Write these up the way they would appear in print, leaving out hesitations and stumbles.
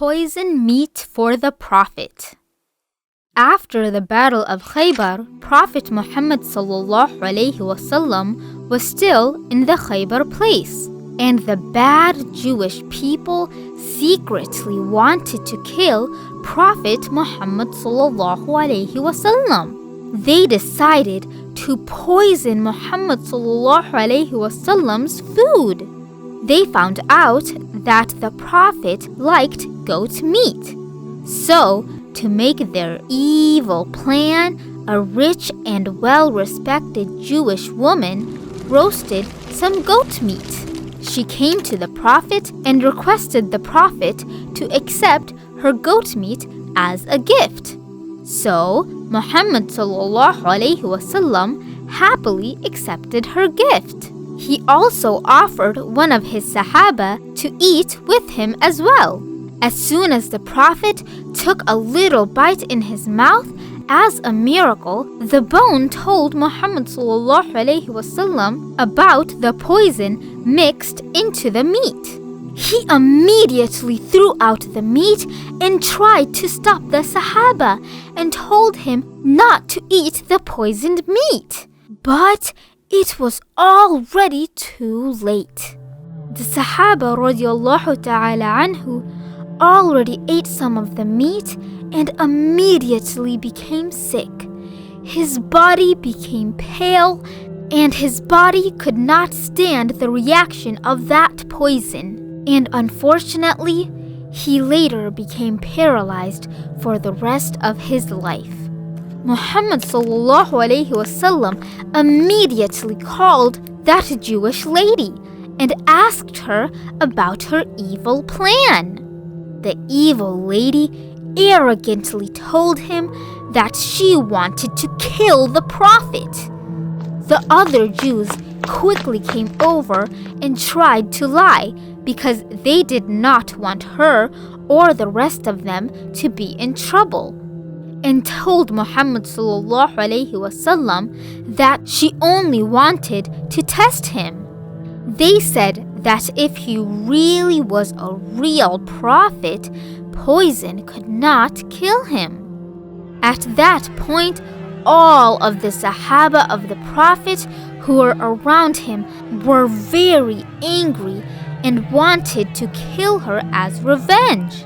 poison meat for the Prophet. After the Battle of Khaybar, Prophet Muhammad ﷺ was still in the Khaybar place, and the bad Jewish people secretly wanted to kill Prophet Muhammad ﷺ. They decided to poison Muhammad ﷺ's food. They found out that the Prophet liked goat meat. So, to make their evil plan, a rich and well-respected Jewish woman roasted some goat meat. She came to the Prophet and requested the Prophet to accept her goat meat as a gift. So, Muhammad ﷺ happily accepted her gift. He also offered one of his Sahaba to eat with him as well. As soon as the Prophet took a little bite in his mouth, as a miracle, the bone told Muhammad ﷺ about the poison mixed into the meat. He immediately threw out the meat and tried to stop the Sahaba and told him not to eat the poisoned meat. But it was already too late. The Sahaba radiallahu ta'ala anhu already ate some of the meat and immediately became sick. His body became pale and his body could not stand the reaction of that poison. And unfortunately, he later became paralyzed for the rest of his life. Muhammad ﷺ immediately called that Jewish lady and asked her about her evil plan. The evil lady arrogantly told him that she wanted to kill the Prophet. The other Jews quickly came over and tried to lie because they did not want her or the rest of them to be in trouble, and told Muhammad ﷺ that she only wanted to test him. They said that if he really was a real prophet, poison could not kill him. At that point, all of the Sahaba of the Prophet who were around him were very angry and wanted to kill her as revenge.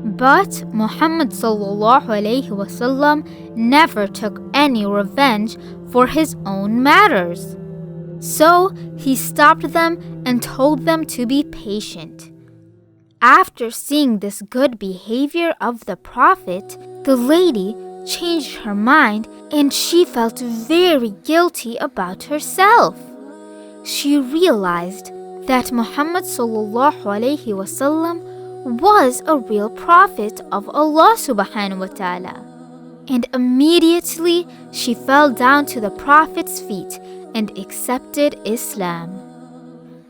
But Muhammad ﷺ never took any revenge for his own matters. So he stopped them and told them to be patient. After seeing this good behavior of the Prophet, the lady changed her mind and she felt very guilty about herself. She realized that Muhammad ﷺ was a real prophet of Allah subhanahu wa ta'ala. And immediately she fell down to the Prophet's feet and accepted Islam.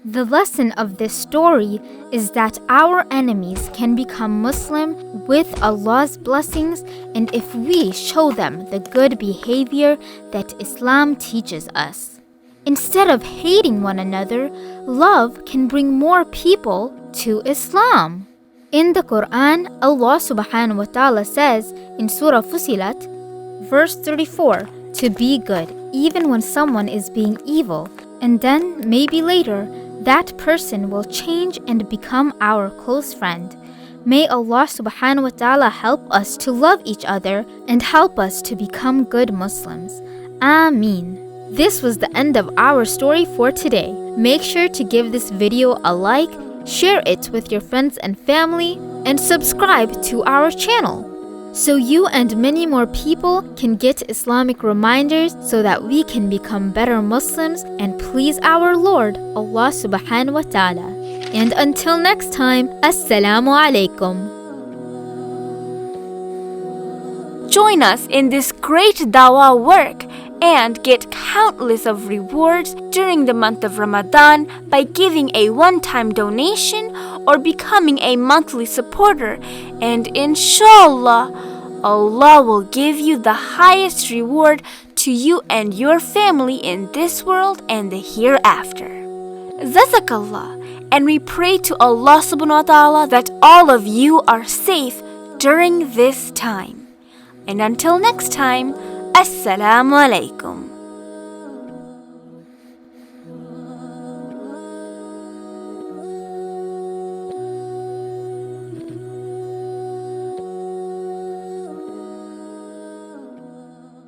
The lesson of this story is that our enemies can become Muslim with Allah's blessings, and if we show them the good behavior that Islam teaches us. Instead of hating one another, love can bring more people to Islam. In the Quran, Allah subhanahu wa ta'ala says in Surah Fusilat, verse 34, to be good even when someone is being evil, and then maybe later that person will change and become our close friend. May Allah subhanahu wa ta'ala help us to love each other and help us to become good Muslims. Ameen. This was the end of our story for today. Make sure to give this video a like, share it with your friends and family, and subscribe to our channel so you and many more people can get Islamic reminders so that we can become better Muslims and please our Lord, Allah subhanahu wa ta'ala. And until next time, Assalamu alaikum. Join us in this great dawah work and get countless of rewards during the month of Ramadan by giving a one-time donation or becoming a monthly supporter, and inshallah, Allah will give you the highest reward to you and your family in this world and the hereafter. Jazakallah, and we pray to Allah subhanahu wa ta'ala that all of you are safe during this time. And until next time, Assalamu alaikum.